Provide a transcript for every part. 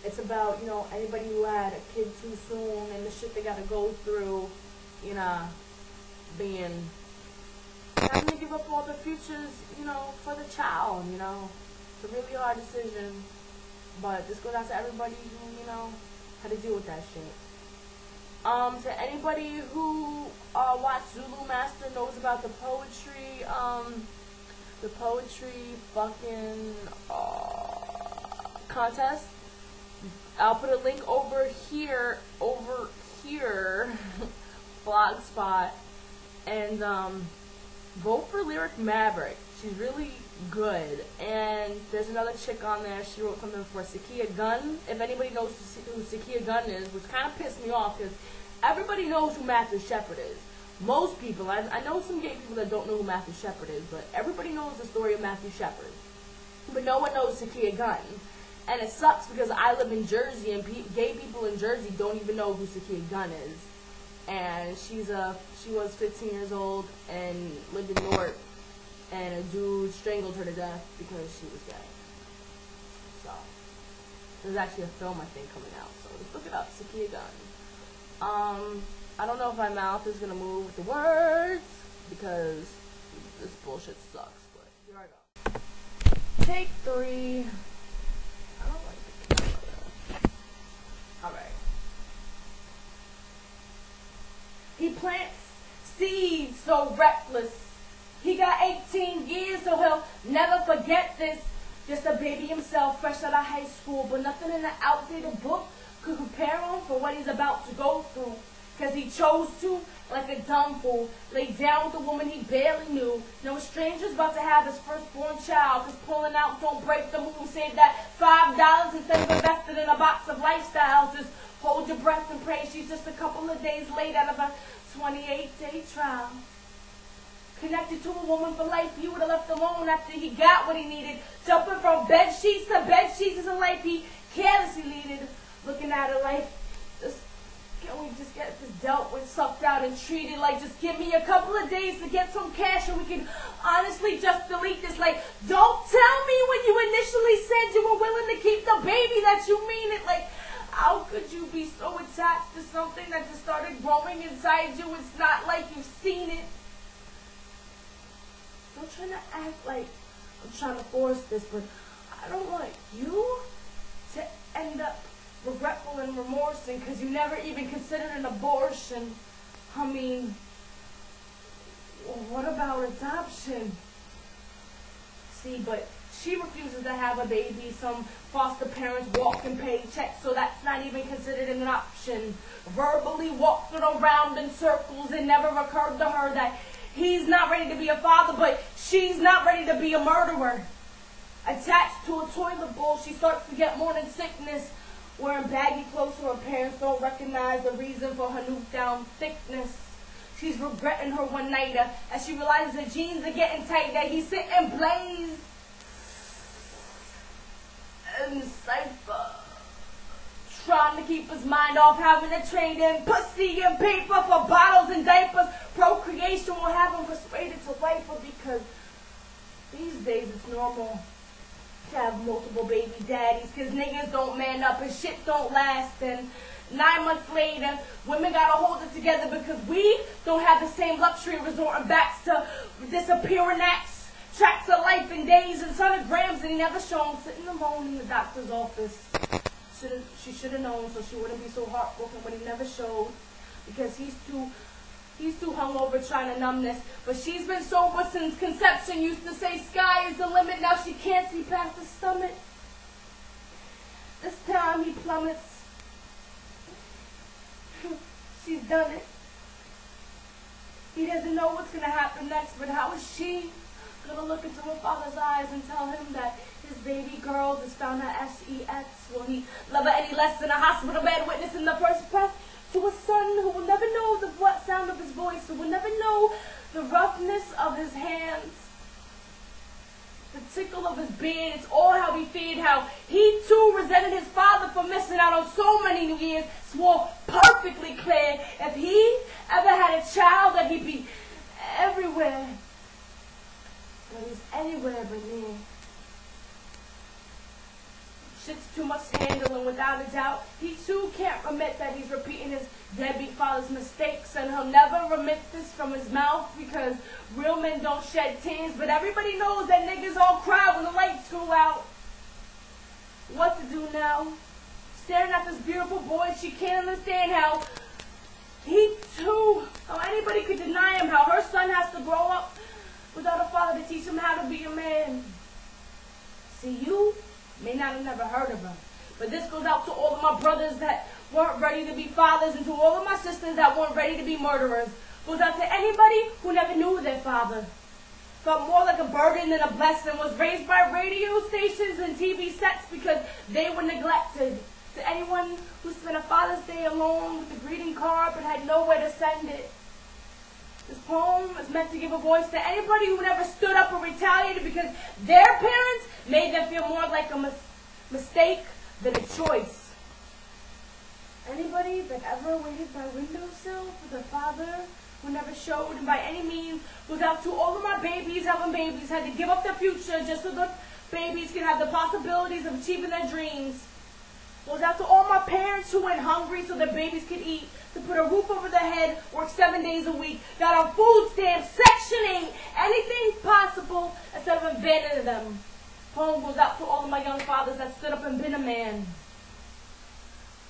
It's about, you know, anybody who had a kid too soon and the shit they gotta go through, you know, being, having to give up all the futures, you know, for the child, you know. It's a really hard decision, but this goes out to everybody who, you know, had to deal with that shit. To anybody who watched Zulu Master, knows about the poetry fucking contest. I'll put a link over here, Blogspot, and vote for Lyric Maverick. She's really good. And there's another chick on there. She wrote something for Sakia Gunn. If anybody knows who Sakia Gunn is, which kind of pissed me off because everybody knows who Matthew Shepard is. Most people, I know some gay people that don't know who Matthew Shepard is, but everybody knows the story of Matthew Shepard. But no one knows Sakia Gunn. And it sucks because I live in Jersey and gay people in Jersey don't even know who Sakia Gunn is. And she was 15 years old and lived in Newark, and a dude strangled her to death because she was gay. So there's actually a film I think coming out, so just look it up, Sakia Gunn. I don't know if my mouth is gonna move with the words because this bullshit sucks, but here I go. Take 3. I don't like the camera. Alright. He plants seeds so reckless. He got 18 years, so he'll never forget this. Just a baby himself, fresh out of high school, but nothing in the outdated book could prepare him for what he's about to go through. Cause he chose to, like a dumb fool, lay down with a woman he barely knew. No stranger's about to have his firstborn child, cause pulling out don't break the moon. Save that $5 instead of invested in a box of lifestyles. Just hold your breath and pray she's just a couple of days late out of a 28-day trial. Connected to a woman for life he would have left alone after he got what he needed. Jumping from bed sheets to bed sheets is a life he carelessly leaded. Looking at her like, can we just get this dealt with, sucked out, and treated like, just give me a couple of days to get some cash and we can honestly just delete this. Like, don't tell me when you initially said you were willing to keep the baby that you mean it. Like, how could you be so attached to something that just started growing inside you? It's not like you've seen it. Don't try to act like I'm trying to force this, but I don't want you to end up regretful and remorsing because you never even considered an abortion. I mean, what about adoption? See, but she refuses to have a baby. Some foster parents walk and pay checks, so that's not even considered an option. Verbally walking around in circles, it never occurred to her that he's not ready to be a father, but she's not ready to be a murderer. Attached to a toilet bowl, she starts to get morning sickness. Wearing baggy clothes so her parents don't recognize the reason for her newfound thickness. She's regretting her one-nighter as she realizes her jeans are getting tight, that he's sitting blazed in the cypher, trying to keep his mind off having to trade in pussy and paper for bottles and diapers. Procreation will have him persuaded to wife her because these days it's normal to have multiple baby daddies because niggas don't man up and shit don't last. And 9 months later, women gotta hold it together because we don't have the same luxury of resorting back to disappearing acts, tracks of life and days and sonograms that he never shown, sitting alone in the doctor's office. She should have known so she wouldn't be so heartbroken when he never showed because he's too hungover trying to numb this. But she's been sober since conception. Used to say sky is the limit. Now she can't see past the stomach. This time he plummets. She's done it. He doesn't know what's going to happen next, but how is she going to look into her father's eyes and tell him that his baby girl just found her sex? Will he love her any less than a hospital bed witnessing the first breath to a son who will never know the sound of his voice, who will never know the roughness of his hands, the tickle of his beard? It's all how he feared, how he too resented his father for missing out on so many New Years. Swore perfectly clear if he ever had a child that he'd be everywhere, but he's anywhere but near. Shit's too much handling without a doubt. He too can't admit that he's repeating his deadbeat father's mistakes, and he'll never remit this from his mouth because real men don't shed tears. But everybody knows that niggas all cry when the lights go out. What to do now? Staring at this beautiful boy, she can't understand how how anybody could deny him, how her son has to grow up without a father to teach him how to be a man. See, you may not have never heard of him, but this goes out to all of my brothers that weren't ready to be fathers, and to all of my sisters that weren't ready to be murderers. Goes out to anybody who never knew their father, felt more like a burden than a blessing, was raised by radio stations and TV sets because they were neglected. To anyone who spent a Father's Day alone with a greeting card but had nowhere to send it. This poem is meant to give a voice to anybody who never stood up or retaliated because their parents made them feel more like a mistake than a choice. Anybody that ever waited by windowsill for their father who never showed, and by any means goes out to all of my babies having babies, had to give up their future just so the babies can have the possibilities of achieving their dreams. Goes out to all my parents who went hungry so their babies could eat, to put a roof over their head, work 7 days a week, got on food stamps, Section 8, anything possible instead of abandoning them. Poem goes out to all of my young fathers that stood up and been a man.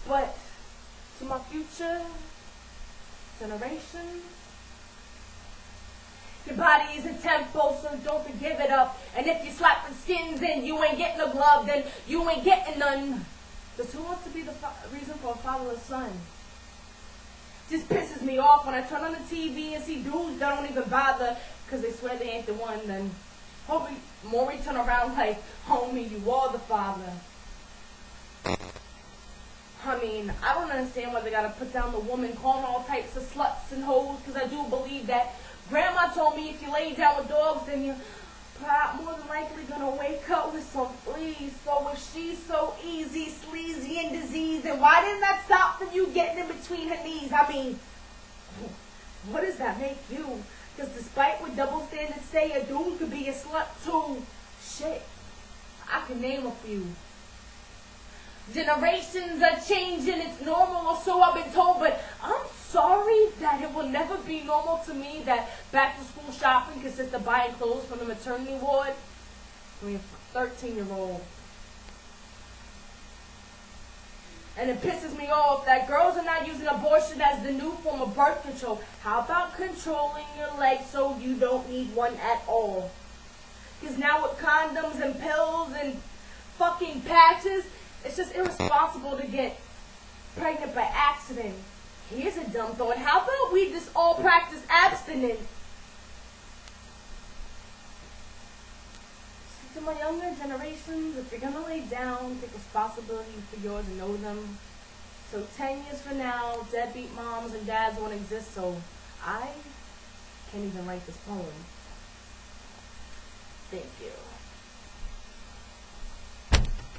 But to my future generations, your body is a temple, so don't give it up. And if you slapping skins and you ain't getting a glove, then you ain't getting none. Because who wants to be the reason for a fatherless son? Just pisses me off when I turn on the TV and see dudes that don't even bother because they swear they ain't the one. Then homie, Maury turn around like, homie, you are the father. I mean, I don't understand why they gotta put down the woman, calling all types of sluts and hoes, because I do believe that Grandma told me if you lay down with dogs, then you're more than likely gonna wake up with some fleas. So if she's so easy, sleazy, and diseased, then why didn't that stop from you getting in between her knees? I mean, what does that make you? Because despite what double standards say, a dude could be a slut too. Shit, I can name a few. Generations are changing, it's normal, or so I've been told, but I'm sorry that it will never be normal to me that back to school shopping consists of buying clothes from the maternity ward. I mean, 13-year-old. And it pisses me off that girls are not using abortion as the new form of birth control. How about controlling your legs so you don't need one at all? Because now with condoms and pills and fucking patches, it's just irresponsible to get pregnant by accident. Here's a dumb thought. How about we just all practice abstinence? So to my younger generations, if you're going to lay down, take responsibility for yours and know them. So 10 years from now, deadbeat moms and dads won't exist, so I can't even write this poem. Thank you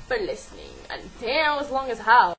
for listening. And damn, as long as how.